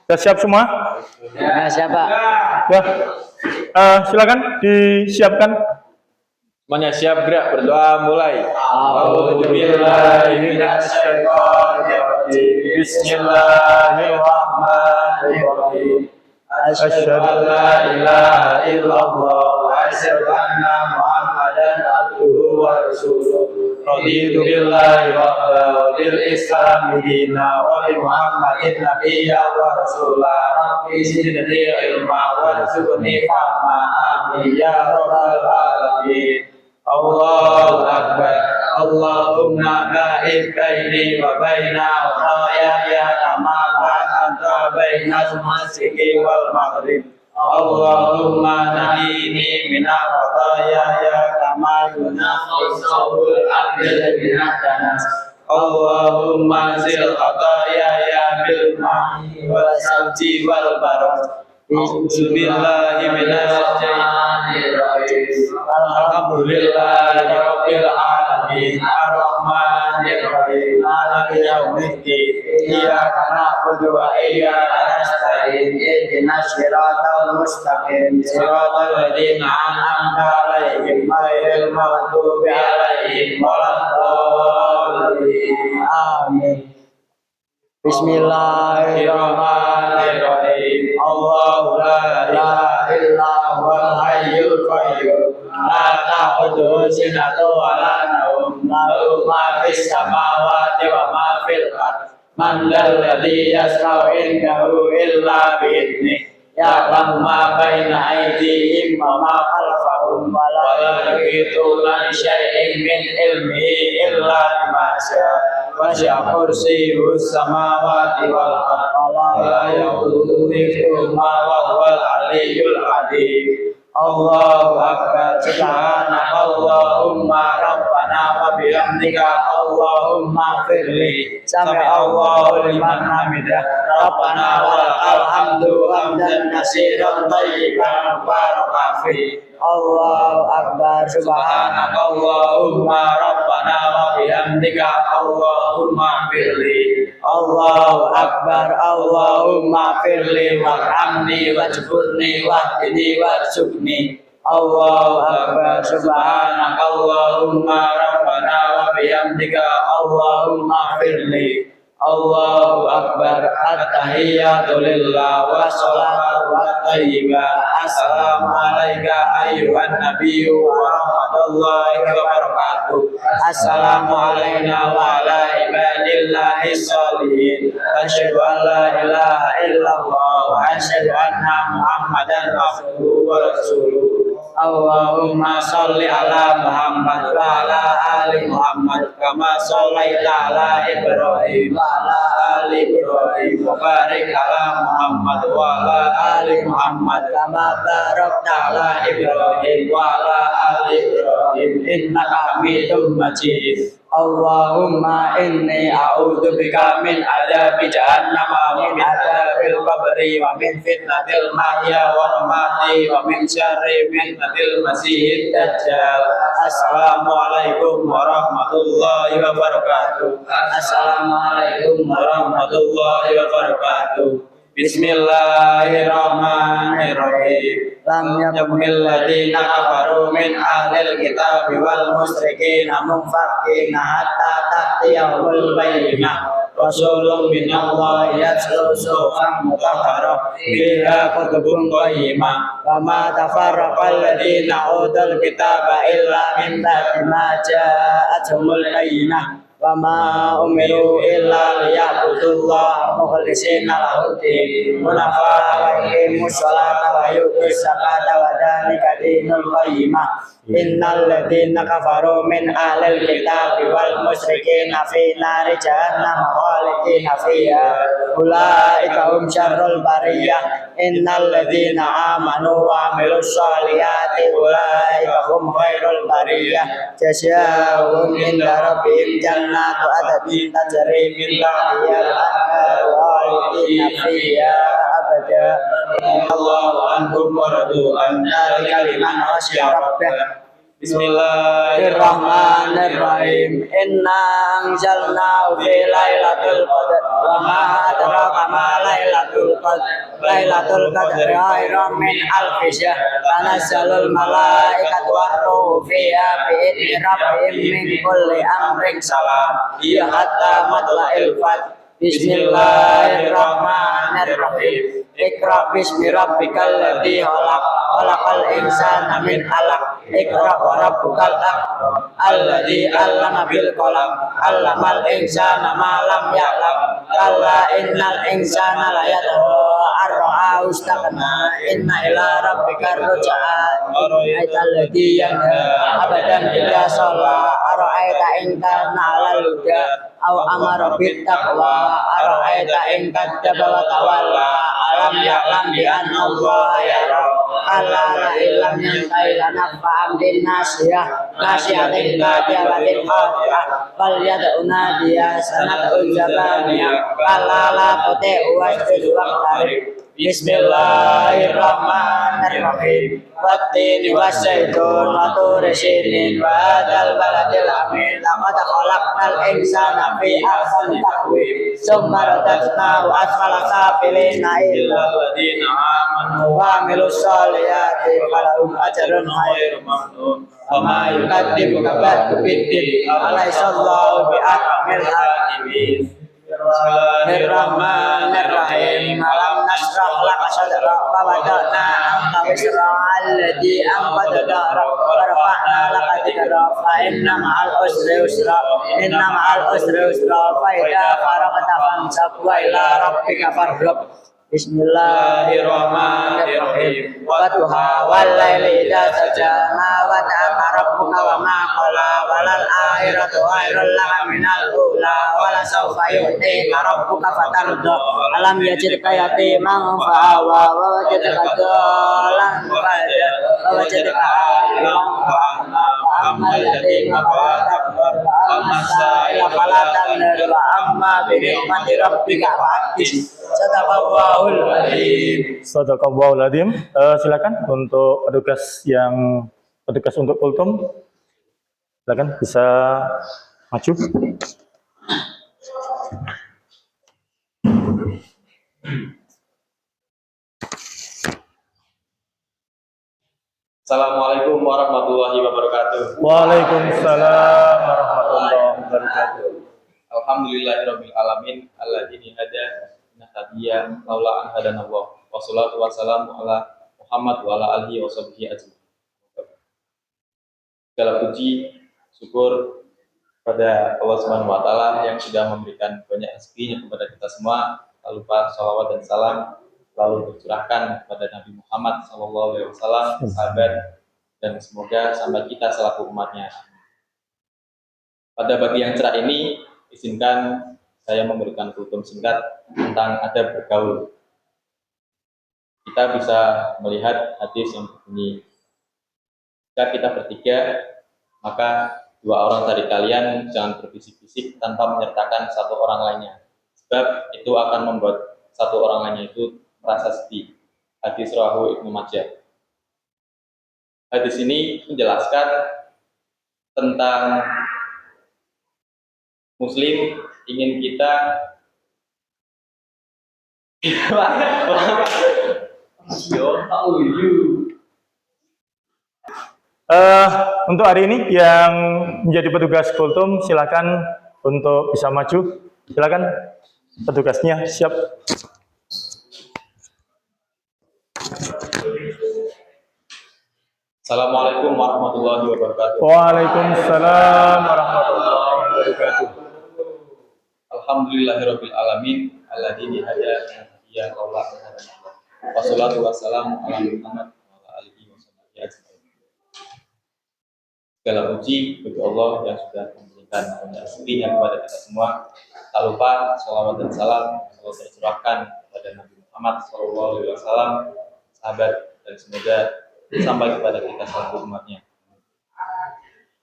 Sudah siap semua? Ya, siapa? Ya. Silakan disiapkan. Semuanya siap, gerak, berdoa, mulai. Bismillahirrahmanirrahim. Asyhadu an la ilaha illallah wa asyhadu anna Muhammadan abduhu wa rasuluh. Raditu billahi rabban wa bil Islam dinan wa bi Muhammadin nabiyyan wa rasulah. Rabbi zidni ilma warzuqni fahma. Amin ya rabbal alamin. Allahu akbar. Allahumma ba'id baini wa baina khataaya kama ba'adta baina al-masyriqi wal maghrib. Allahumma nahdini min khataaya kama yunqas thawbul abdil min ad-danas. Allahumma zil khataaya bil ma'i wal salji wal barad. Bismillahi minasyaitonir rajim. Alhamdulillahi rabbil alamin. Ar-rahmanir rahim. Maliki yaumiddin. Iyyaka na'budu wa iyyaka nasta'in. Ihdinas siratal mustaqim. Siratal ladzina an'amta 'alaihim ghairil maghdubi 'alaihim waladdallin. Amin. Bismillahirrahmanirrahim. Allahu la ilaha illa huwal hayyul qayyum. La ta'khudhuhu sinatun wa la nawm. Lahu ma fis samawati wa ma fil ardh. Man dzal ladzi yashfa'u indahu illa bi'idhnihi. Ya'lamu ma baina aydihim wa ma khalfahum wa la yuhituna bi syai'in min ilmihi illa bima syaa. Wasi'a kursiyyuhus samawati wal ardh wa la yaquduhu hifdhuhuma wa huwal aliyyul azim. Allahu akbar. Subhanakallahumma rabbana wa bihamdika Allahumma firli. Sami Allahu liman hamidah. Rabbana walakal hamdu hamdan katsiran thayyiban barakan fi. Allahu akbar. Subhanakallahumma rabbana wa bihamdika Allahumma firli. Allahu akbar. Allahumma firli warhamni wajburni wahdini warzuqni. Allahu akbar. Subhanakallahumma rabbana wa bihamdika Allahumma firli. Allahu akbar. At-tahiyyatu lillah wa salatu wa thayyibah. Assalamu alayka ayyuhan nabiyyu wa rahmatullahi wa barakatuh. Assalamu alayna wa ala ibadillahi sholihin. Asyhadu an la ilaha illallah wa asyhadu anna Muhammadan abduhu wa rasuluh. Allahumma sholli ala Muhammad wa ala ali Muhammad kama shallaita ala Ibrahim wa ala ali Ibrahim wa barik ala Muhammad wa ala ali Muhammad kama barakta ala Ibrahim wa ala ali Ibrahim innaka Hamidum Majid. Allahumma inni a'udzubika min adzabi jahannam wa min adzabil qabri wa min fitnatil mahya wal mamati wa min syarri fitnatil masiihid dajjal. Assalamualaikum warahmatullahi wabarakatuh. Assalamualaikum warahmatullahi wabarakatuh. Bismillahirrahmanirrahim. Lam yakunil ladzina kafaru min ahlil kitabi wal musyrikin munfakkina hatta ta'tiyahumul bayyinah. Rasulun minallahi yatlu suhufan mutahharah fiha kutubun qayyimah. Wa ma tafarraqal ladzina utul kitaba illa min ba'di ma ja'atuhumul bayyinah. Wa ma umiru illa liya'budullaha mukhlishina lahud-din hunafa wa yuqimus sholata wa yutuz zakata wa dzalika dinul qayyimah. Innal ladzina kafaru min ahlil kitabi wal musyrikina fi nari jahannam khalidina fiha ulaika hum syarrul bariyah. Innal ladzina amanu wa amilus sholihati ulaika hum khairul bariyah. Jazaa'uhum inda rabbihim jannatu adnin tajri min tahtihal anhar khalidina fiha abada. Allahu anhum wa radu an dzalika liman khashiya rabbah. Bismillahirrahmanirrahim. Inna anzalnahu fi lailatul qadr wa ma adraka ma lailatul qadr. Lailatul Qadri khairum min alfi syahr. Tanazzalul malaikatu war-ruhu fiha bi'izni rabbihim min kulli amrin salam. Hiya hatta matla'il fajr. Bismillahirrahmanirrahim. Iqra bismi rabbikal ladzi khalaq. Khalaqal insana min 'alaq. Iqra wa rabbukal akram. Alladzi 'allama bil qalam. 'Allamal insana ma lam ya'lam. Kalla innal insana la yatgha ar-ra'ahu istaghna. Inna ila rabbikar ruj'a. Ara'aital ladzi yanha abadan idza shalla. Ara'aita in kana 'alal huda aw amara bit taqwa. Ara'aita in kadzdzaba wa tawalla. Alam ya'lam bi anna Allah yara. Alla la illam yantahi lanafa'an bin nasiyah. Nasiyatin kadiyatin khati'ah. Fal yad'u nadiya sanad'u zabaniyah. Alla la tuti'u wasjud waqtarib. Bismillahirrahmanirrahim. Wattini wasyaitun wa turi sinin wa hadzal baladil amin. Laqad khalaqnal insana fi ahsani taqwim. Summa radadnahu asfala safilina illa alladziina aamanu wa 'amilus shalihati falahum ajrun ghairu mamnun. Wa ma yukadzibuka ba'du biddin. Alaysallahu bi'ahkamil hakimin. Bismillahirrahmanirrahim. Alam nashrah laka sadrak wa wada'na anka wisrak alladzi anqadha dhahrak wa rafa'na laka dhikrak fa inna ma'al usri yusra. Inna ma'al usri yusra fa idza faragta fansab wa ila rabbika farghab. Bismillahirrahmanirrahim. Wadduha wal laili idza saja ma wada'aka rabbuka wa ma qala walal akhiratu khairul laka minal ula wala sawfa yu'tika rabbuka fatarda. Alam yajidka yatiman fa'awa wa wajadaka dhalan fahada wa wajadaka a'ilan fa'agna wa ammal yatima fala taqhar wa ammas sa'ila fala tanhar wa amma bi ni'mati rabbika fahaddits. Sadaqallahul adzim. Sadaqallahul adzim. Silakan untuk petugas untuk kultum, silakan bisa maju. Assalamualaikum warahmatullahi wabarakatuh. Waalaikumsalam warahmatullahi wabarakatuh. Alhamdulillahirabbil alamin alladzi hada nahdiyya laula an hadanallah. Wassalatu wassalamu ala Muhammad wa ala alihi washabbihi ajmain. Segala puji syukur pada Allah Subhanahu wa taala yang sudah memberikan banyak rezekinya kepada kita semua. Tak lupa shalawat dan salam lalu tercurahkan kepada Nabi Muhammad SAW, sahabat, dan semoga sampai kita selaku umatnya. Pada pagi yang cerah ini, izinkan saya memberikan kultum singkat tentang adab bergaul. Kita bisa melihat hadis yang berbunyi, jika kita bertiga, maka dua orang dari kalian jangan berbisik-bisik tanpa menyertakan satu orang lainnya, sebab itu akan membuat satu orang lainnya itu merasa sedih. Hadis rawahu Ibnu Majah. Hadis ini menjelaskan tentang Muslim ingin kita Untuk hari ini yang menjadi petugas kultum silakan untuk bisa maju. Silakan petugasnya siap. Assalamualaikum warahmatullahi wabarakatuh. Waalaikumsalam warahmatullahi wabarakatuh. Alhamdulillahirabbil alamin alladzi hada ya Allah. Wassalatu wassalamu ala Muhammad wa ala alihi washabbihi ajmain. Segala puji bagi Allah yang sudah memberikan banyak rezekinya kepada kita semua. Tak lupa shalawat dan salam selalu tercurahkan kepada Nabi Muhammad SAW, sahabat, dan semoga sampai kepada kita selaku umatnya.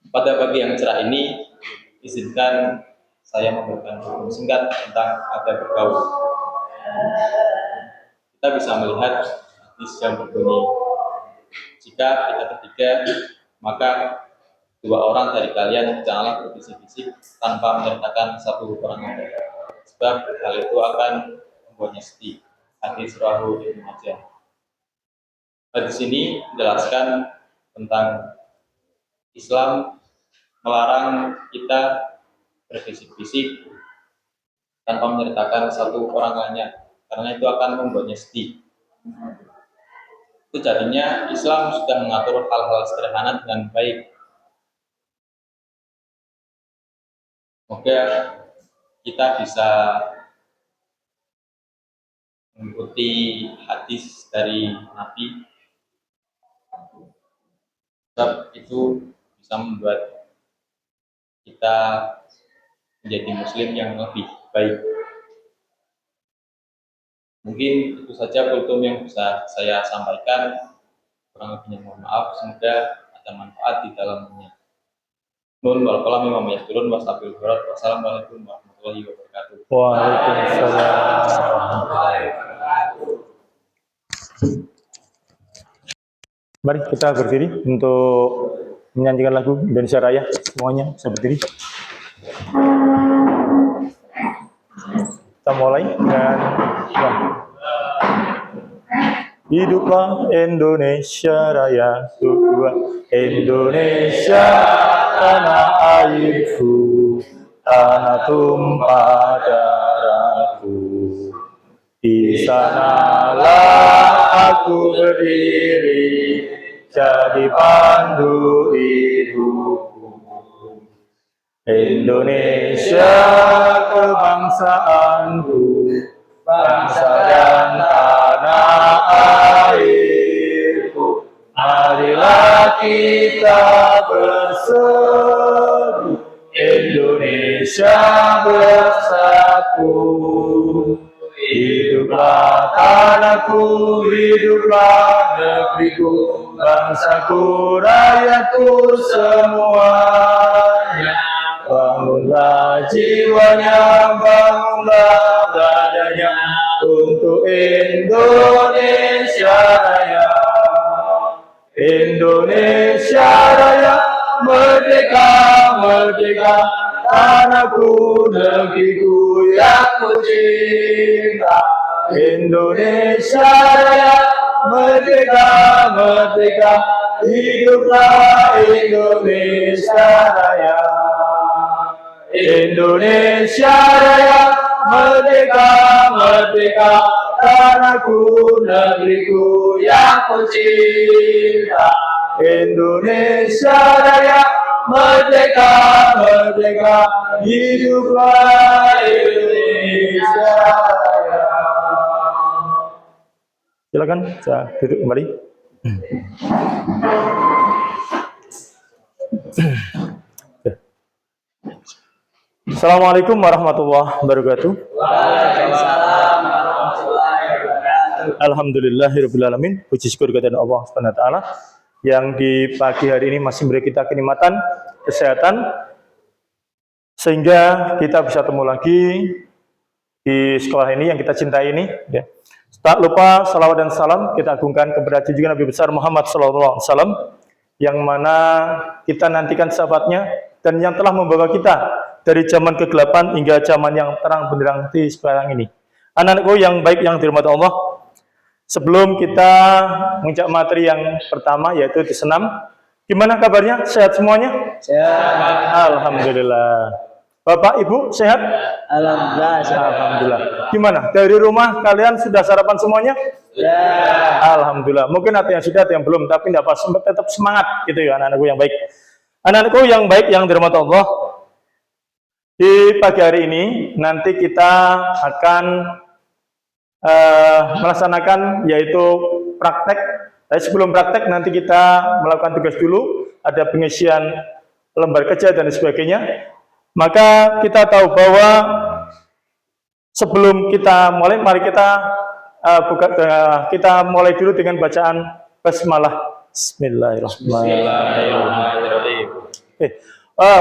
Pada pagi yang cerah ini, izinkan saya memberikan hukum singkat tentang adab bergaul. Kita bisa melihat hadis yang berbunyi, jika kita bertiga, maka dua orang dari kalian janganlah berbisik-bisik tanpa menyertakan satu orang lain, sebab hal itu akan membuatnya sedih. hadis rawahu Ibnu Majah. Di sini menjelaskan tentang Islam melarang kita berbisik-bisik tanpa menyertakan satu orang lainnya, karena itu akan membuatnya sedih. Itu jadinya Islam sudah mengatur hal-hal sederhana dengan baik. Semoga kita bisa mengikuti hadis dari Nabi, sebab itu bisa membuat kita menjadi muslim yang lebih baik. Mungkin itu saja kultum yang bisa saya sampaikan. Kurang lebihnya mohon maaf. Semoga ada manfaat di dalamnya. Nun wal qalam mimma yasturun wasabil hurat. Wassalamualaikum warahmatullahi wabarakatuh. Waalaikumsalam. Mari kita berdiri untuk menyanyikan lagu Indonesia Raya. Semuanya bisa berdiri. Kita mulai dengan hiduplah Indonesia Raya, Indonesia tanah airku, tanah tumpah darahku. Di sanalah aku berdiri, jadi pandu hidupku. Indonesia kebangsaanku, bangsa dan tanah airku. Marilah kita bersatu, Indonesia bersatu. Hiduplah tanahku, hiduplah negeriku, bangsaku, rakyatku semuanya. Bangunlah jiwanya, bangunlah dadanya untuk Indonesia Raya. Indonesia Raya, merdeka, merdeka, tanahku, negeriku yang ku cinta. Indonesia Raya, merdeka, merdeka, hiduplah Indonesia Raya. Indonesia Raya, merdeka, merdeka, tanahku, negeriku yang ku cinta. Indonesia Raya, merdeka, merdeka, hiduplah Indonesia Raya. Silakan, saya duduk kembali. Assalamualaikum warahmatullahi wabarakatuh. Waalaikumsalam warahmatullahi wabarakatuh. Alhamdulillahirabbil alamin. Puji syukur kepada Allah Subhanahu wa taala yang di pagi hari ini masih memberi kita kenikmatan, kesehatan, sehingga kita bisa ketemu lagi di sekolah ini yang kita cintai ini. Ya. Tak lupa salawat dan salam kita agungkan kepada junjungan Nabi besar Muhammad SAW, yang mana kita nantikan sahabatnya dan yang telah membawa kita dari zaman kegelapan hingga zaman yang terang benderang di sekarang ini. Anak-anakku yang baik yang dirahmati Allah, sebelum kita menginjak materi yang pertama yaitu di senam, gimana kabarnya? Sehat semuanya? Sehat. Alhamdulillah. Bapak, Ibu sehat? Alhamdulillah. Alhamdulillah. Gimana? Dari rumah kalian sudah sarapan semuanya? Ya. Alhamdulillah. Mungkin ada yang sudah, ada yang belum, tapi tidak apa, tetap semangat gitu ya anak-anakku yang baik. Anak-anakku yang baik yang dirahmati Allah, di pagi hari ini nanti kita akan melaksanakan yaitu praktek. Tapi sebelum praktek nanti kita melakukan tugas dulu, ada pengisian lembar kerja dan sebagainya. Maka kita tahu bahwa sebelum kita mulai, mari kita mulai dulu dengan bacaan basmalah. Bismillahirrahmanirrahim.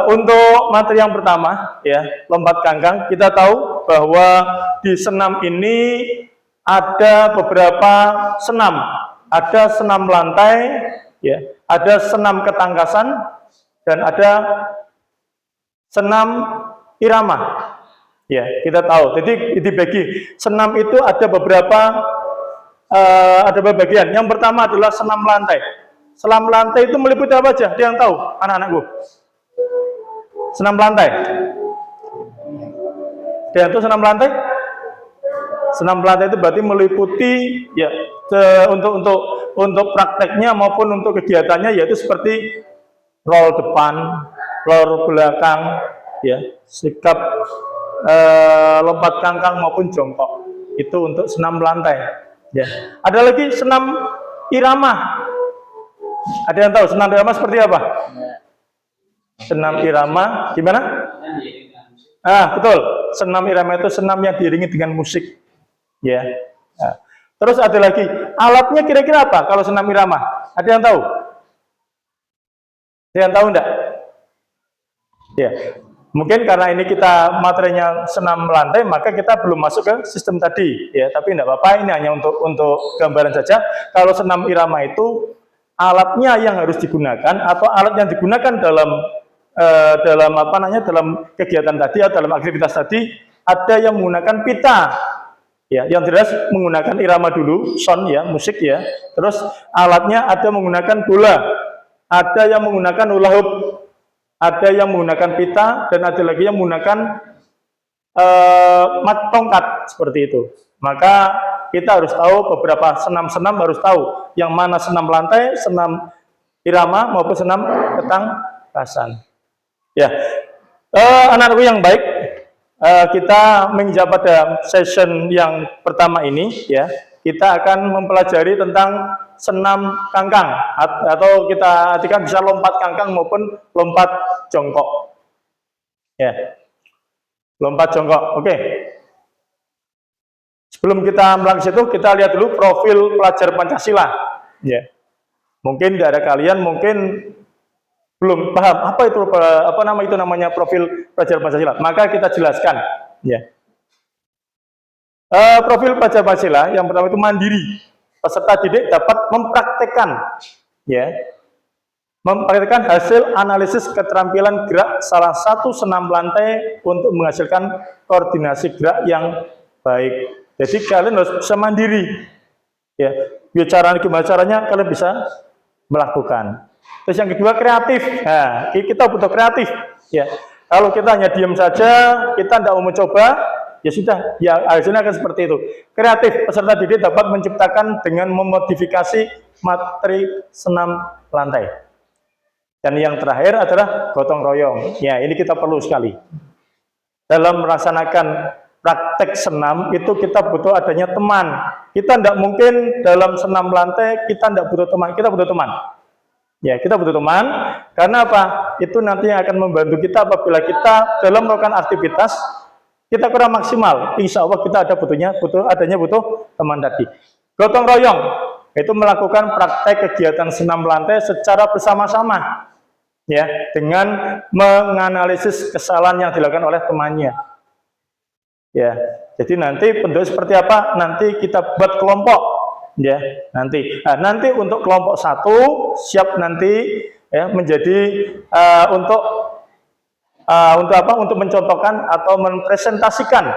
Untuk materi yang pertama, ya, lompat kangkang, kita tahu bahwa di senam ini ada beberapa senam. Ada senam lantai, ya, ada senam ketangkasan, dan ada senam irama. Ya, kita tahu. Jadi dibagi senam itu ada beberapa ada beberapa bagian. Yang pertama adalah senam lantai. Senam lantai itu meliputi apa aja? Ada yang tahu, anak-anakku? Senam lantai. Ada yang tahu senam lantai? Senam lantai itu berarti meliputi ya untuk prakteknya maupun untuk kegiatannya, yaitu seperti roll depan, roll belakang, ya, sikap lompat kangkang maupun jongkok. Itu untuk senam lantai. Ya. Ada lagi senam irama. Ada yang tahu senam irama seperti apa? Senam irama gimana? Betul. Senam irama itu senam yang diiringi dengan musik. Ya. Nah. Terus ada lagi, alatnya kira-kira apa kalau senam irama? Ada yang tahu? Ada yang tahu enggak? Ya. Mungkin karena ini kita materinya senam lantai, maka kita belum masuk ke sistem tadi, ya. Tapi enggak apa-apa, ini hanya untuk gambaran saja. Kalau senam irama itu alatnya yang harus digunakan atau alat yang digunakan dalam dalam kegiatan tadi atau dalam aktivitas tadi, ada yang menggunakan pita. Ya, yang jelas menggunakan irama dulu, sound ya, musik ya. Terus alatnya ada menggunakan bola, ada yang menggunakan hula hoop, ada yang menggunakan pita, dan ada lagi yang menggunakan mat tongkat seperti itu. Maka kita harus tahu beberapa senam-senam, harus tahu yang mana senam lantai, senam irama maupun senam ketangkasan. Ya, anak-anakku yang baik, kita menginjak pada session yang pertama ini, ya, kita akan mempelajari tentang senam kangkang atau kita artikan bisa lompat kangkang maupun lompat jongkok. Ya, lompat jongkok. Oke. Sebelum kita melangkah situ, kita lihat dulu profil pelajar Pancasila. Ya, mungkin dari kalian mungkin belum paham apa itu namanya profil pelajar Pancasila. Maka kita jelaskan. Ya. Profil pelajar Pancasila yang pertama itu mandiri. Peserta didik dapat mempraktekkan, ya, mempraktekkan hasil analisis keterampilan gerak salah satu senam lantai untuk menghasilkan koordinasi gerak yang baik. Jadi kalian harus bisa mandiri, ya. Bicara gimana caranya kalian bisa melakukan. Terus yang kedua kreatif. Nah, kita butuh kreatif, ya. Kalau kita hanya diam saja, kita tidak mau mencoba, ya sudah, ya hasilnya akan seperti itu. Kreatif, peserta didik dapat menciptakan dengan memodifikasi materi senam lantai. Dan yang terakhir adalah gotong royong. Ya, ini kita perlu sekali. Dalam melaksanakan praktek senam itu kita butuh adanya teman. Kita tidak mungkin dalam senam lantai kita tidak butuh teman. Kita butuh teman. Ya, kita butuh teman. Karena apa? Itu nanti akan membantu kita apabila kita dalam melakukan aktivitas kita kurang maksimal, insya Allah kita adanya butuh teman tadi. Gotong royong itu melakukan praktek kegiatan senam lantai secara bersama-sama, ya, dengan menganalisis kesalahan yang dilakukan oleh temannya. Ya, jadi nanti bentuk seperti apa? Nanti kita buat kelompok, ya. Nanti untuk kelompok satu siap nanti, ya, menjadi untuk mencontohkan atau mempresentasikan,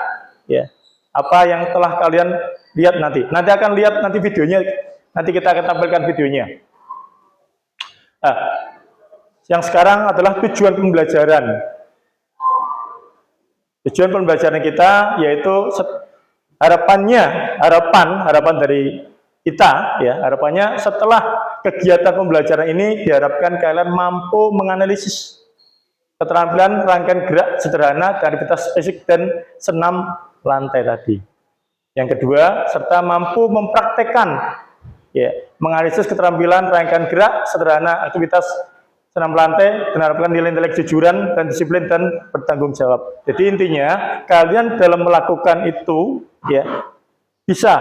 ya, apa yang telah kalian lihat nanti. Nanti akan lihat nanti videonya. Nanti kita akan tampilkan videonya. Yang sekarang adalah tujuan pembelajaran. Tujuan pembelajaran kita yaitu harapan dari kita, ya, harapannya setelah kegiatan pembelajaran ini diharapkan kalian mampu menganalisis keterampilan rangkaian gerak sederhana, aktivitas fisik dan senam lantai tadi. Yang kedua, serta mampu mempraktekkan, ya, menganalisis keterampilan rangkaian gerak sederhana, aktivitas senam lantai, menerapkan nilai-nilai kejujuran dan disiplin dan bertanggung jawab. Jadi intinya kalian dalam melakukan itu, ya, bisa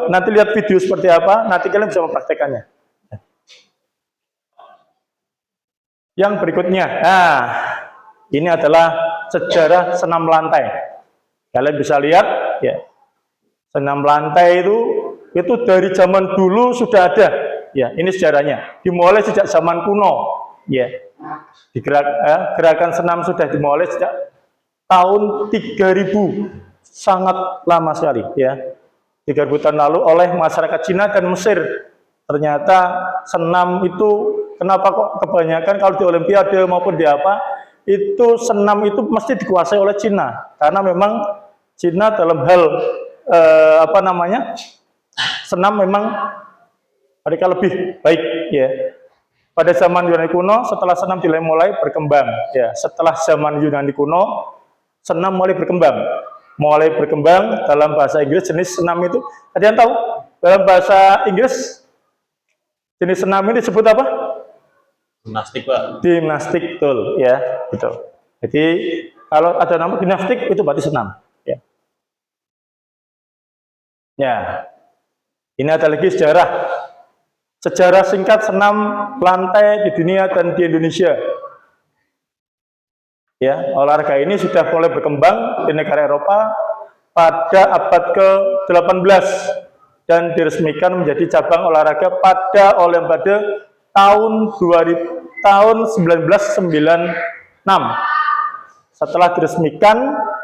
nanti lihat video seperti apa, nanti kalian bisa mempraktekannya. Yang berikutnya, ini adalah sejarah senam lantai. Kalian bisa lihat, ya, senam lantai itu dari zaman dulu sudah ada, ya. Ini sejarahnya. Dimulai sejak zaman kuno, ya. Gerakan senam sudah dimulai sejak tahun 3000, sangat lama sekali, ya. 3000 tahun lalu oleh masyarakat Cina dan Mesir. Ternyata senam itu kenapa kok kebanyakan kalau di Olimpiade maupun di apa itu senam itu mesti dikuasai oleh Cina karena memang Cina dalam hal senam memang mereka lebih baik ya. Pada zaman Yunani kuno setelah senam mulai berkembang ya. Setelah zaman Yunani kuno senam mulai berkembang dalam bahasa Inggris jenis senam itu. Ada yang tahu? Dalam bahasa Inggris jenis senam ini disebut apa? Gimnastik, Pak. Gimnastik, betul ya, betul. Jadi kalau ada nama gimnastik itu berarti senam ya. Ya. Ini ada lagi sejarah singkat senam lantai di dunia dan di Indonesia. Ya, olahraga ini sudah mulai berkembang di negara Eropa pada abad ke-18 dan diresmikan menjadi cabang olahraga pada Olimpiade tahun 1996. Setelah diresmikan,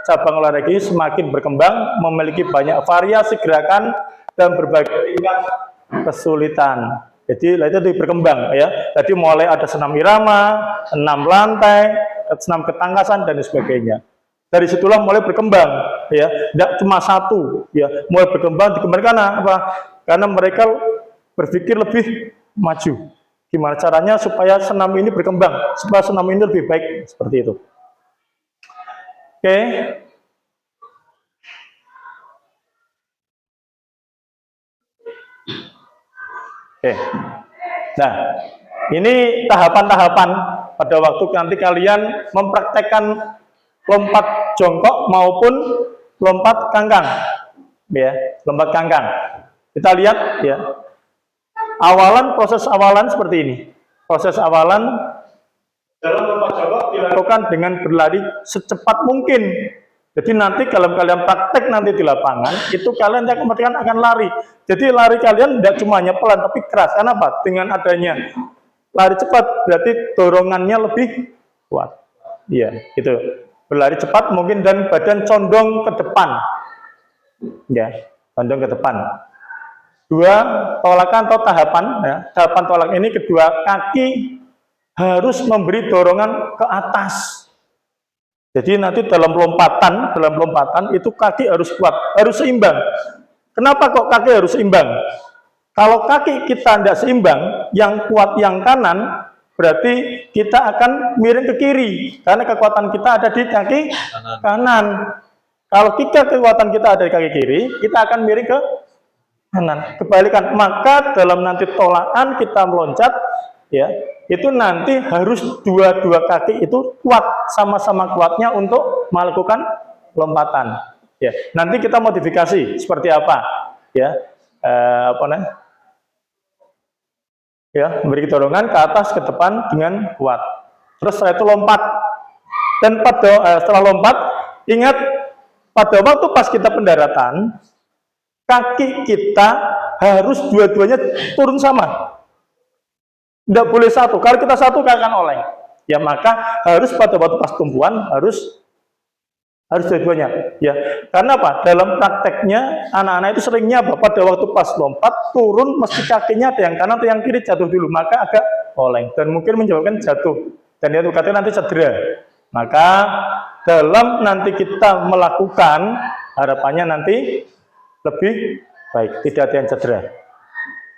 cabang olahraga ini semakin berkembang, memiliki banyak variasi gerakan dan berbagai tingkat kesulitan. Jadi itu berkembang ya. Jadi mulai ada senam irama, senam lantai, senam ketangkasan dan sebagainya. Dari situlah mulai berkembang ya. Tidak cuma satu ya, mulai berkembang karena apa? Karena mereka berpikir lebih maju. Gimana caranya supaya senam ini berkembang, supaya senam ini lebih baik seperti itu. Oke. Oke. Nah, ini tahapan-tahapan pada waktu nanti kalian mempraktekkan lompat jongkok maupun lompat kangkang. Ya, lompat kangkang. Kita lihat ya. Proses awalan seperti ini. Proses awalan dalam lompat jongkok dilakukan dengan berlari secepat mungkin. Jadi nanti kalau kalian praktek nanti di lapangan, itu kalian akan lari. Jadi lari kalian tidak cuma hanya pelan tapi keras. Kenapa? Dengan adanya lari cepat berarti dorongannya lebih kuat. Iya, gitu. Berlari cepat mungkin dan badan condong ke depan. Ya, condong ke depan. Dua, tolakan atau tahapan. Ya. Tahapan tolak ini kedua kaki harus memberi dorongan ke atas. Jadi nanti dalam lompatan itu kaki harus kuat, harus seimbang. Kenapa kok kaki harus seimbang? Kalau kaki kita tidak seimbang, yang kuat yang kanan, berarti kita akan miring ke kiri. Karena kekuatan kita ada di kaki kanan. Kalau kekuatan kita ada di kaki kiri, kita akan miring ke kanan. Kebalikan, maka dalam nanti tolakan kita meloncat, ya, itu nanti harus dua-dua kaki itu kuat, sama-sama kuatnya untuk melakukan lompatan. Ya, nanti kita modifikasi seperti apa, ya, ya, memberi dorongan ke atas ke depan dengan kuat. Terus setelah itu lompat. Dan setelah lompat, ingat pada waktu pas kita pendaratan, kaki kita harus dua-duanya turun sama. Tidak boleh satu. Kalau kita satu akan oleng. Ya maka harus pada waktu pas tumpuan harus dua-duanya. Ya, karena apa? Dalam prakteknya anak-anak itu seringnya pada waktu pas lompat turun mesti kakinya ada yang kanan atau yang kiri jatuh dulu, maka agak oleng dan mungkin menyebabkan jatuh. Dan itu katanya nanti cedera. Maka dalam nanti kita melakukan harapannya nanti lebih baik, tidak ada yang cedera.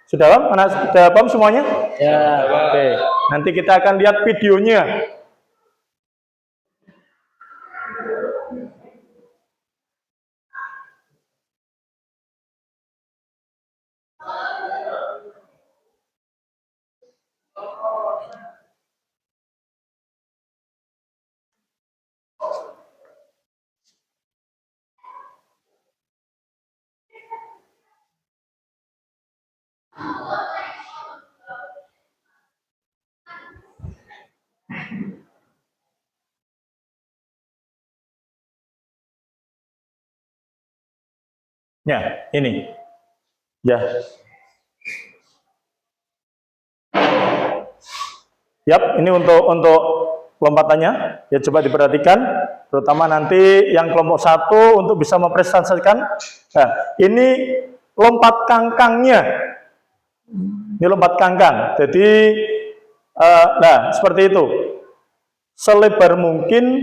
Sudah paham? Sudah paham semuanya? Ya. Oke. Nanti kita akan lihat videonya. Ya, ini. Ya. Yap, ini untuk lompatannya. Ya coba diperhatikan, terutama nanti yang kelompok 1 untuk bisa mempresentasikan. Nah, ini lompat kangkangnya. Ini lompat kangkang. Jadi, nah seperti itu. Selebar mungkin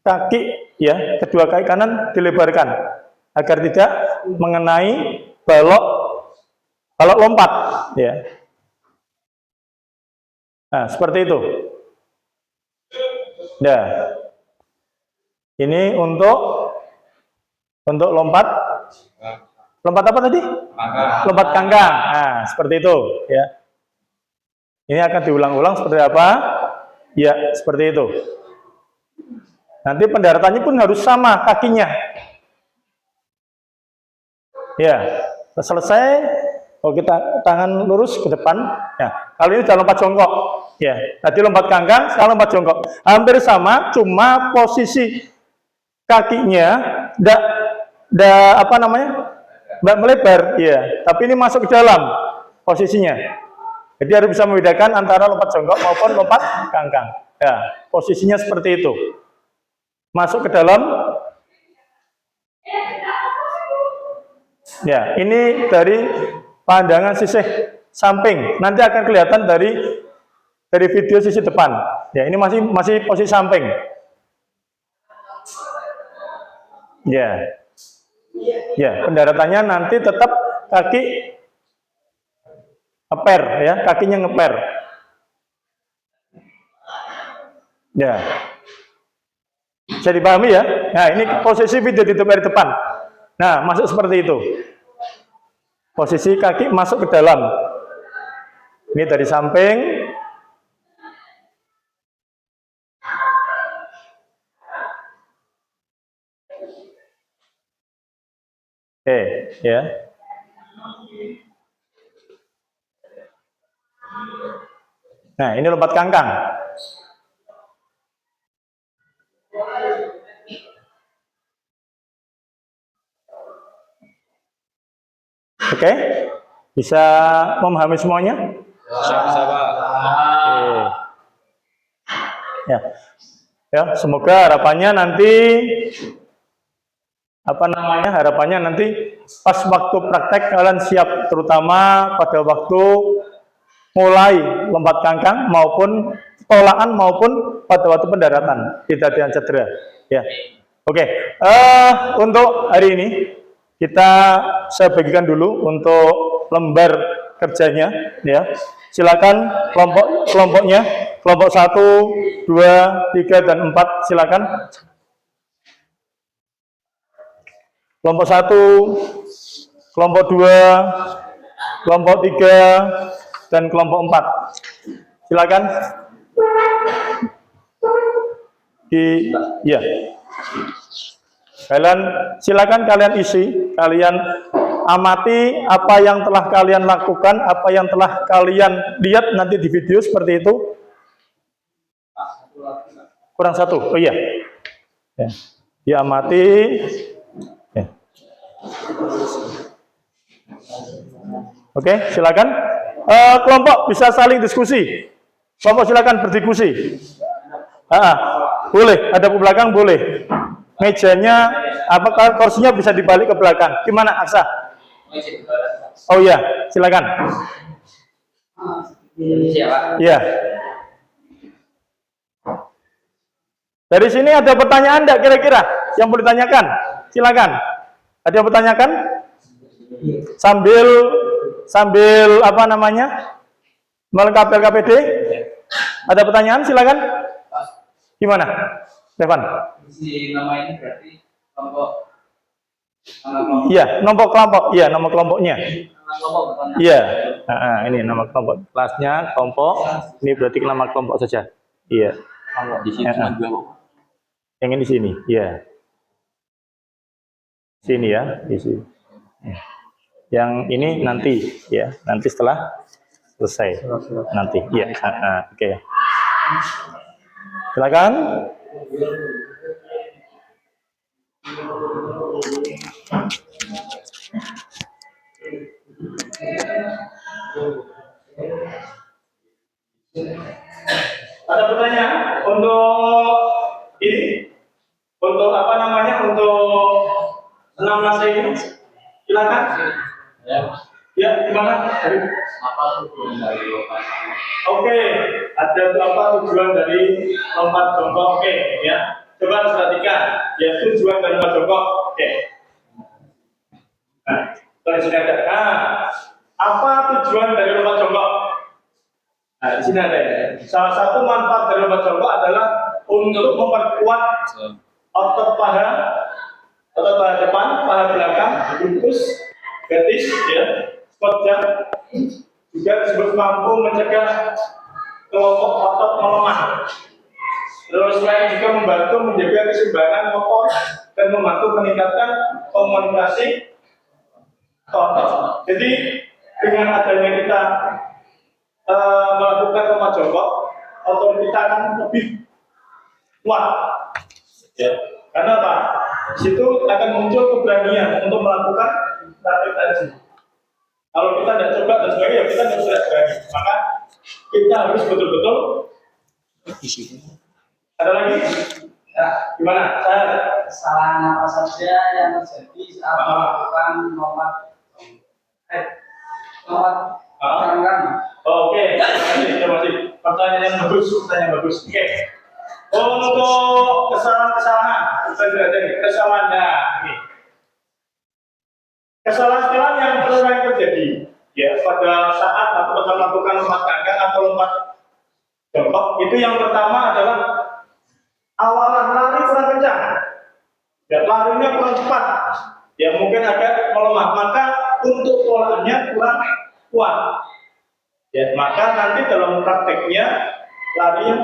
kaki ya, kedua kaki kanan dilebarkan agar tidak mengenai balok lompat ya. Nah, seperti itu. Nah, ini untuk lompat apa tadi? Lompat kangkang. Nah, seperti itu ya. Ini akan diulang-ulang seperti apa? Ya, seperti itu. Nanti pendaratannya pun harus sama kakinya. Ya, selesai. Kalau kita tangan lurus ke depan. Ya, kali ini sudah lompat jongkok. Ya, tadi lompat kangkang, sekarang lompat jongkok. Hampir sama, cuma posisi kakinya enggak apa namanya? Enggak melebar, ya. Tapi ini masuk ke dalam posisinya. Jadi harus bisa membedakan antara lompat jongkok maupun lompat kangkang. Ya, posisinya seperti itu. Masuk ke dalam. Ya, ini dari pandangan sisi samping. Nanti akan kelihatan dari video sisi depan. Ya, ini masih posisi samping. Ya. Ya, pendaratannya nanti tetap kaki ngeper ya, kakinya ngeper. Ya. Bisa dipahami ya? Nah, ini posisi video di depan. Nah, masuk seperti itu. Posisi kaki masuk ke dalam. Ini dari samping. Oke, ya. Nah, ini lompat kangkang. Oke, bisa memahami semuanya? Bisa, Pak. Oke. Ya, ya, semoga harapannya nanti harapannya nanti pas waktu praktek kalian siap, terutama pada waktu mulai lompat kangkang maupun tolaan maupun pada waktu pendaratan, tidak ada yang cedera. Ya, oke. Untuk hari ini saya bagikan dulu untuk lembar kerjanya. Ya, silakan kelompoknya, kelompok 1, 2, 3, dan 4 silakan. Kelompok 1, kelompok 2, kelompok 3, dan kelompok 4. Silakan. Ya. Silakan kalian isi, kalian amati apa yang telah kalian lakukan, apa yang telah kalian lihat nanti di video seperti itu. Kurang satu. Oh iya. Ya. Diamati. Ya. Oke, silakan. Kelompok bisa saling diskusi. Kelompok silakan berdiskusi. Boleh, ada ke belakang boleh. Mejanya, kursinya bisa dibalik ke belakang. Gimana, Aksa? Oh iya, silakan. Iya. Dari sini ada pertanyaan enggak kira-kira yang boleh ditanyakan? Silakan. Ada yang bertanyakan? Sambil apa namanya? Melengkapi LKPD? Ada pertanyaan? Silakan. Gimana, Stefan? Si nama ini berarti kelompok. Iya, nomor kelompok. Iya, nama kelompoknya. Iya. Ini nama kelompok. Kelasnya kelompok. Ini berarti nama kelompok saja. Iya. Di sini cuma 2 kok. Yang ini di sini. Iya. Sini ya, di sini. Yang ini nanti ya, nanti setelah selesai. Nanti. Iya. Oke. Silakan. Ada pertanyaan untuk ini? Untuk apa namanya? Untuk 6 nasi ini? Silakan. Ya, Ya, gimana? apa tujuan dari lompat? Oke, ada berapa tujuan dari lompat jongkok? Oke, ya. Coba perhatikan. Ya, tujuan dari lompat jongkok. Oke. Nah, kalau sudah ada. Nah, apa tujuan dari lompat jongkok? Nah, di sini ada ya. Salah satu manfaat dari lompat jongkok adalah untuk memperkuat otot paha depan, paha belakang, glutes, betis, ya, squat jump, juga disebut mampu mencegah kelompok otot melemah. Terus selain juga membantu menjaga keseimbangan motor dan membantu meningkatkan komunikasi otot. Jadi dengan adanya kita melakukan lompat jongkok, otot kita akan lebih kuat. Ya. Karena apa? Di situ akan muncul keberanian untuk melakukan praktek tadi. Kalau kita tidak coba dan sebagainya, kita tidak bisa berani. Maka kita harus betul-betul. Ada lagi? Ya, Gimana? Saya kesalahan apa saja yang terjadi saat melakukan lompat jongkok? Oke, terima kasih. Pertanyaan yang bagus, pertanyaan yang bagus. Oke. Untuk kesalahan-kesalahan, kesalahan. Nah, ini. Kesalahan-kesalahan yang sering terjadi ya pada saat atau kita melakukan lompat kangkang atau lompat jongkok, itu yang pertama adalah awalan lari kurang kencang, ya larinya kurang cepat, ya mungkin agak melemah, maka untuk polanya kurang kuat, ya maka nanti dalam prakteknya lari yang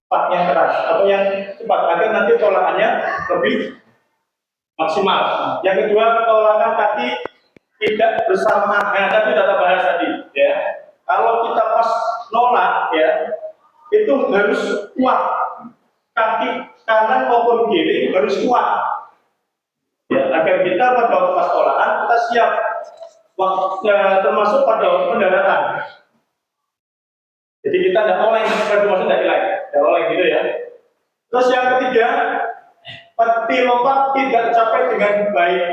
cepat, yang keras atau yang cepat agar nanti tolakannya lebih maksimal. Yang kedua, tolakan kaki tidak bersamaan. Nah, tadi sudah kita bahas tadi, ya. Kalau kita pas nolak, ya, itu harus kuat. Kaki kanan maupun kiri harus kuat. Ya, agar kita pada waktu pas tolakan kita siap. Termasuk pada waktu pendaratan. Jadi kita tidak oleng, maksudnya tidak hilang, tidak oleng gitu ya. Terus yang ketiga, peti lompat tidak tercapai dengan baik.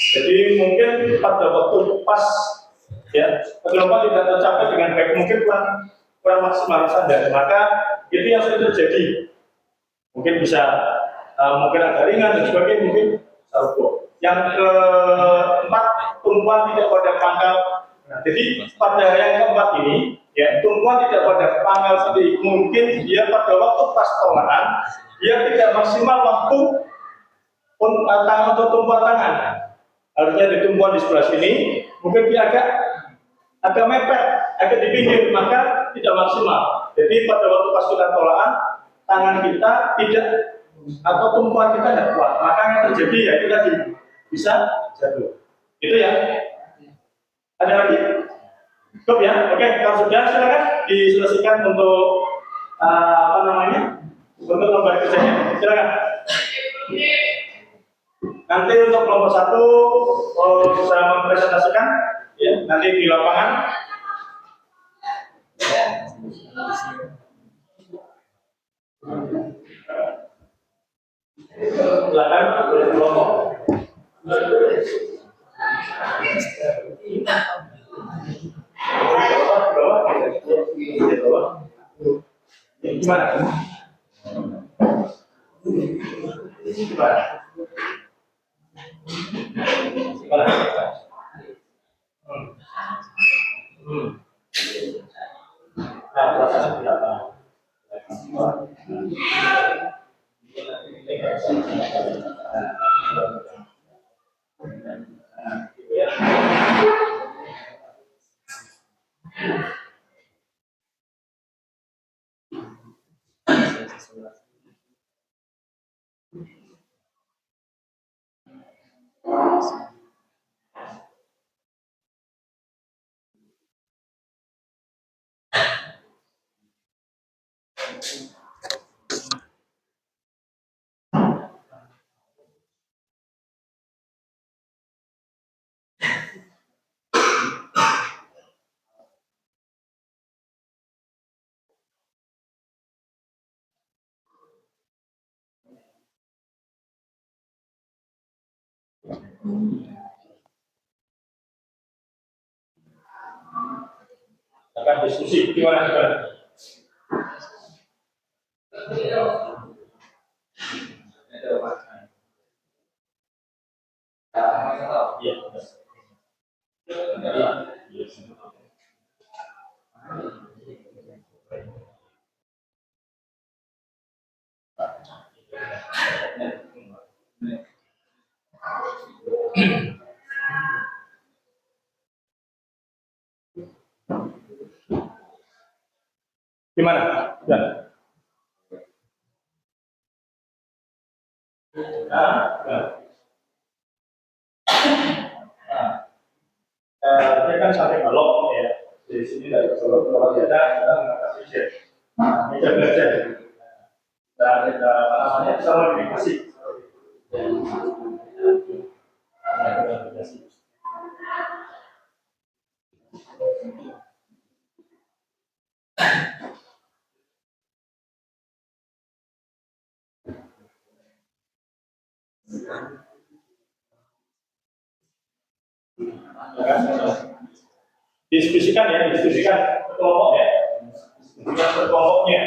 Jadi mungkin pada waktu pas, ya, peti lompat tidak tercapai dengan baik, mungkin kurang maksimal saja. Maka itu yang sering terjadi. Mungkin bisa, mungkin agak ringan dan sebagainya, mungkin sarupo. Yang keempat, tumpuan tidak pada pangkal. Nah, jadi pada yang keempat ini, ya, tumpuan tidak pada pangkal seperti mungkin dia pada waktu pas tolakan dia tidak maksimal waktu tangan atau tumpuan tangan. Harusnya di tumpuan di sebelah sini, mungkin dia agak mepet, agak di pinggir, maka tidak maksimal. Jadi pada waktu pas kita tolakan, tangan kita tidak atau tumpuan kita tidak kuat, maka yang terjadi ya itu tadi bisa jatuh. Itu ya. Ada lagi? Cukup ya? Oke, kalau sudah silakan diselesaikan untuk untuk lembar kerjanya. Silakan. Nanti untuk kelompok 1 bisa mempresentasikan, ya, nanti di lapangan. Silakan boleh kelompok. Gimana? Akan diskusi gimana? Gimana? Ya. Dia kan sampai balok ya. Dari sini dari Solo kalau dia ada mengatasi jet. Meja belajar. Dan apa namanya kita modifikasi. Diskusikan ya, diskusikan berkelompok ya. Diskusikan berkelompoknya.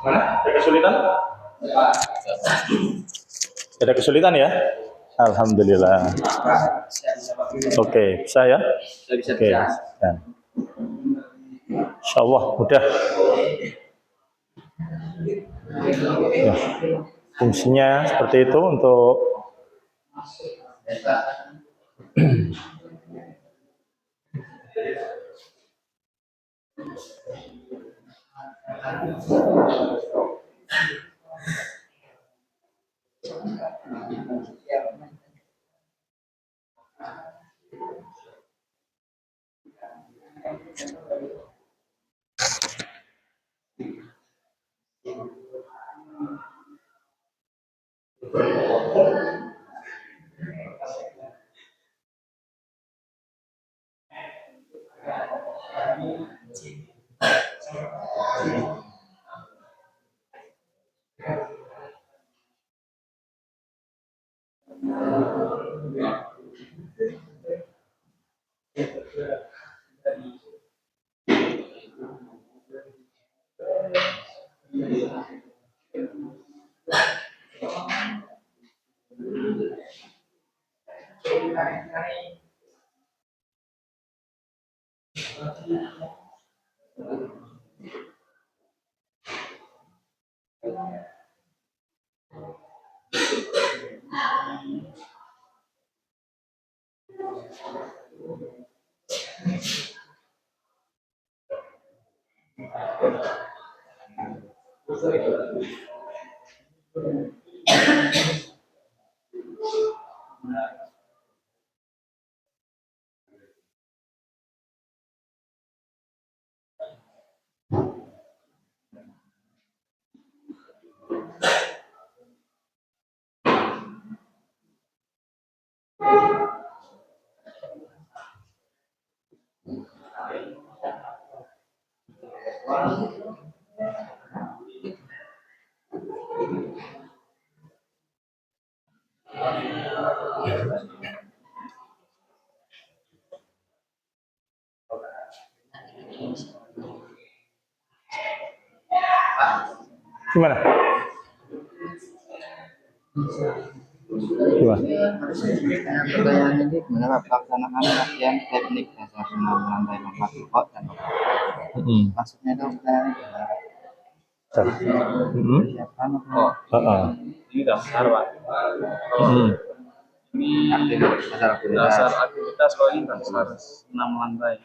Mana? Ada kesulitan? Ada kesulitan ya? Alhamdulillah. Oke, bisa ya? Oke, ya. Insya Allah mudah. Ya. Fungsinya seperti itu untuk Gimana? Gimana? Pertanyaan ini gimana pelaksanaan latihan teknik dasar senam lantai lompat pokok dan maksudnya itu persiapan Ini dasar, Pak. Ini dasar aktivitas kok ini dasar 6 lantai.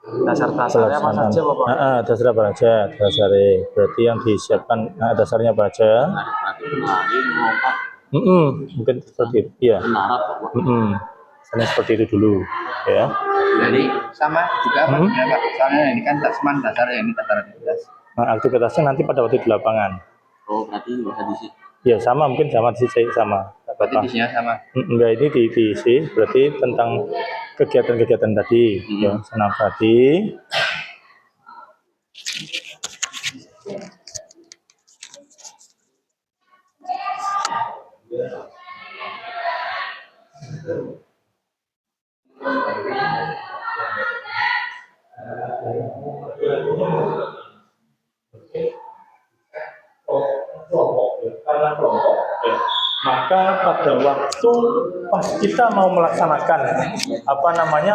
Dasar-dasarnya apa saja, Bapak? Dasar apa aja? Dasarnya berarti yang disiapkan dasarnya apa aja? Mungkin seperti itu, iya. Misalnya seperti itu dulu, ya. Jadi sama juga Pak, Pak. Soalnya ini kan tasman dasar, ya ini dasar aktivitas. Nah, aktivitasnya nanti pada waktu di lapangan. Oh, berarti bisa diisi. Ya sama, mungkin sama di sini sama. Berarti isinya sama. Enggak, ini diisi berarti tentang kegiatan-kegiatan tadi, ya, senam tadi. Maka pada waktu pas kita mau melaksanakan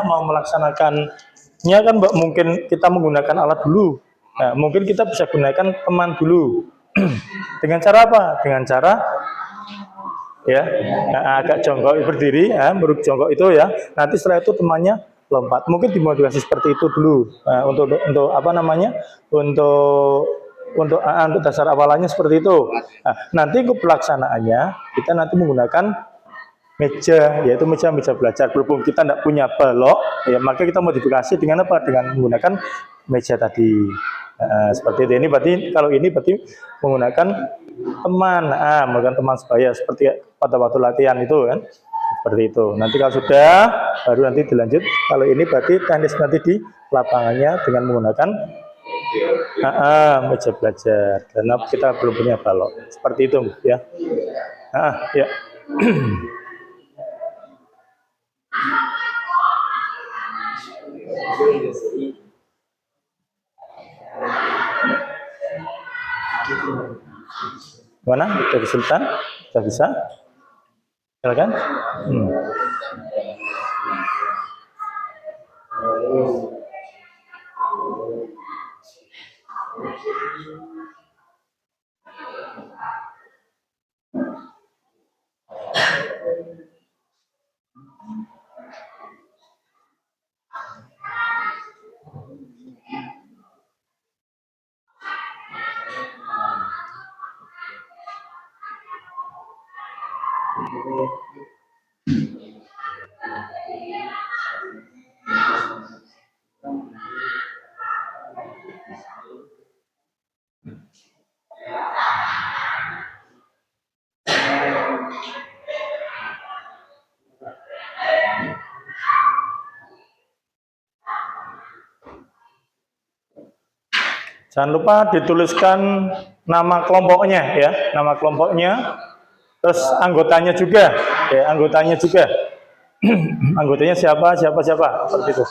melaksanakannya kan mungkin kita menggunakan alat dulu. Nah, mungkin kita bisa gunakan teman dulu. Dengan cara apa? Dengan cara ya agak jongkok berdiri, meruk jongkok itu ya. Nanti setelah itu temannya lompat. Mungkin dimotivasi seperti itu dulu. Nah, untuk dasar awalannya seperti itu. Nah, nanti untuk pelaksanaannya kita nanti menggunakan meja, yaitu meja belajar. Berhubung kita tidak punya balok, ya maka kita modifikasi dengan apa? Dengan menggunakan meja tadi. Seperti itu. Ini berarti menggunakan teman sebaya seperti pada waktu latihan itu kan. Seperti itu. Nanti kalau sudah baru nanti dilanjut. Kalau ini berarti teknis nanti di lapangannya dengan menggunakan meja belajar karena kita belum punya balok. Seperti itu ya. Ya. Mana? Sudah kesulitan? Sudah bisa? Silakan. Jangan lupa dituliskan nama kelompoknya ya, nama kelompoknya. Terus anggotanya juga, ya, anggotanya juga. Anggotanya siapa, seperti itu.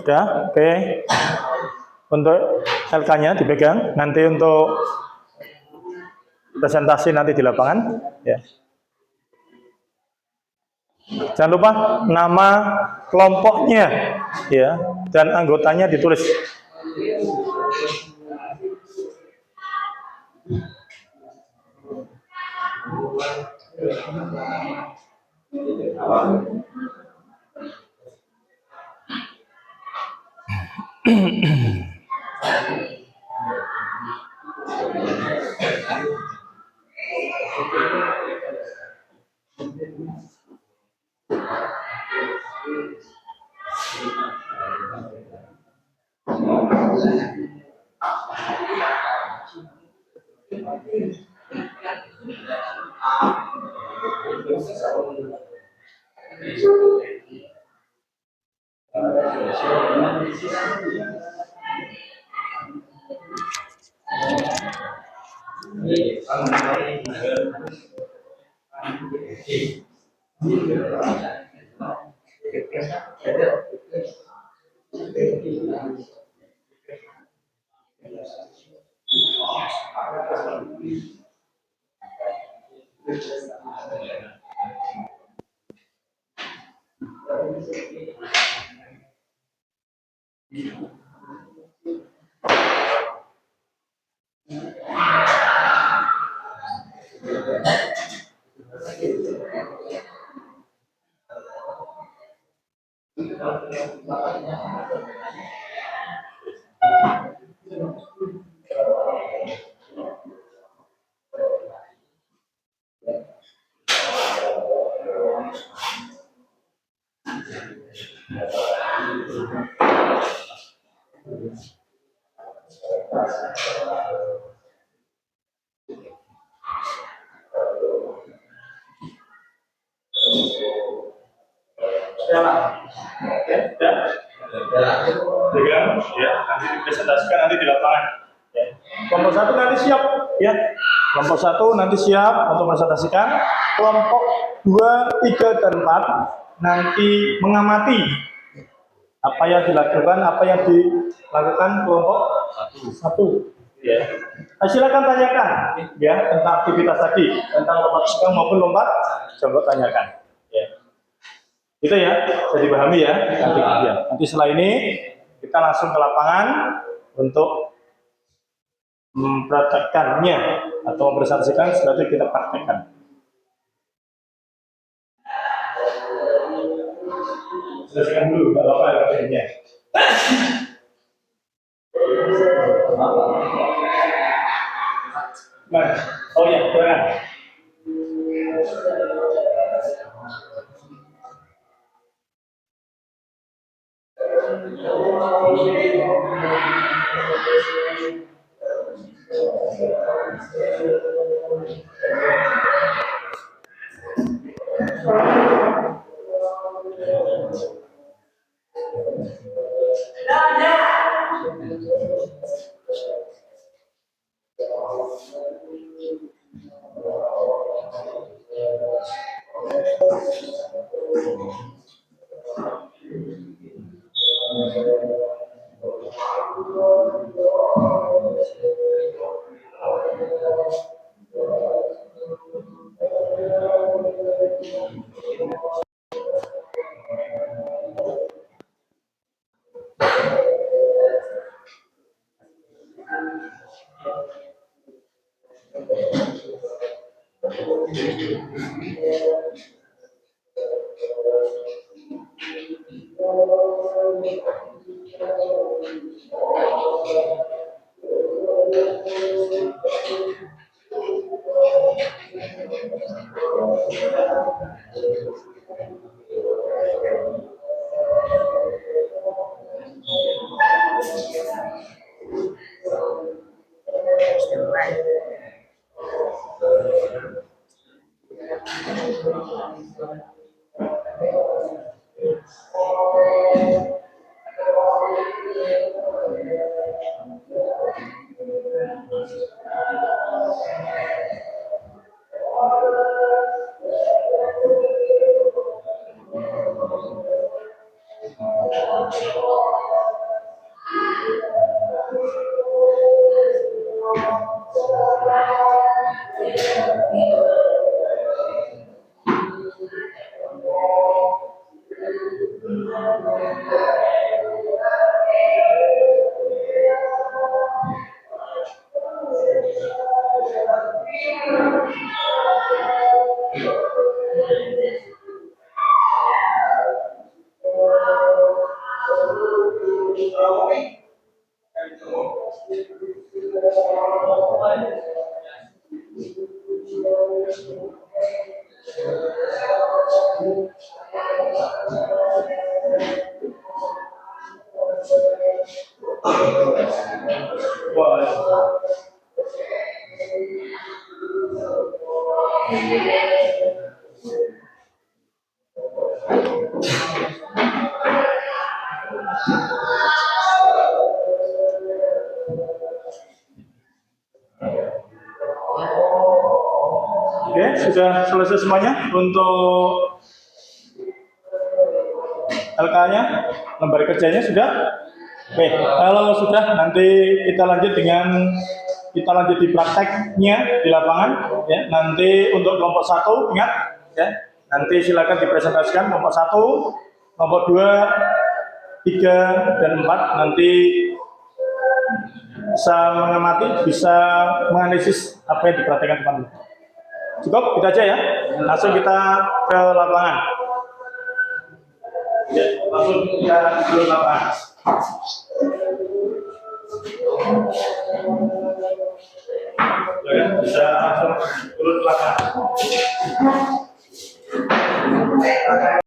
Sudah, oke. Untuk LK-nya dipegang, nanti untuk presentasi nanti di lapangan. Ya. Jangan lupa nama kelompoknya, ya, dan anggotanya ditulis. Pegang, ya, nanti dipresentasikan nanti di lapangan. Ya. Kelompok 1 nanti siap, ya. Kelompok 1 nanti siap untuk presentasikan. Kelompok 2, 3, dan 4 nanti mengamati apa yang dilakukan, apa yang dilakukan kelompok 1. Ya. Nah, silakan tanyakan, ya, tentang aktivitas tadi, tentang lompat suka maupun lompat coba tanyakan. Ya. Itu ya, bisa dipahami ya. Nanti setelah ini kita langsung ke lapangan untuk mempraktekkannya atau mempresentasikan setelah itu kita praktekkan. Selesaikan dulu, nggak apa-apa kerjanya. Nah, oh ya, silakan. Oke, sudah selesai semuanya untuk LK-nya, lembar kerjanya sudah. Oke, kalau sudah nanti kita lanjut di prakteknya di lapangan ya. Nanti untuk kelompok 1 ingat ya. Nanti silakan dipresentasikan kelompok 1, kelompok 2, 3 dan 4 nanti bisa mengamati, bisa menganalisis apa yang diperhatikan teman-teman. Cukup, kita aja ya. Langsung kita ke lapangan. Ya, langsung kita ke lapangan. Ya, bisa langsung turun ke lapangan.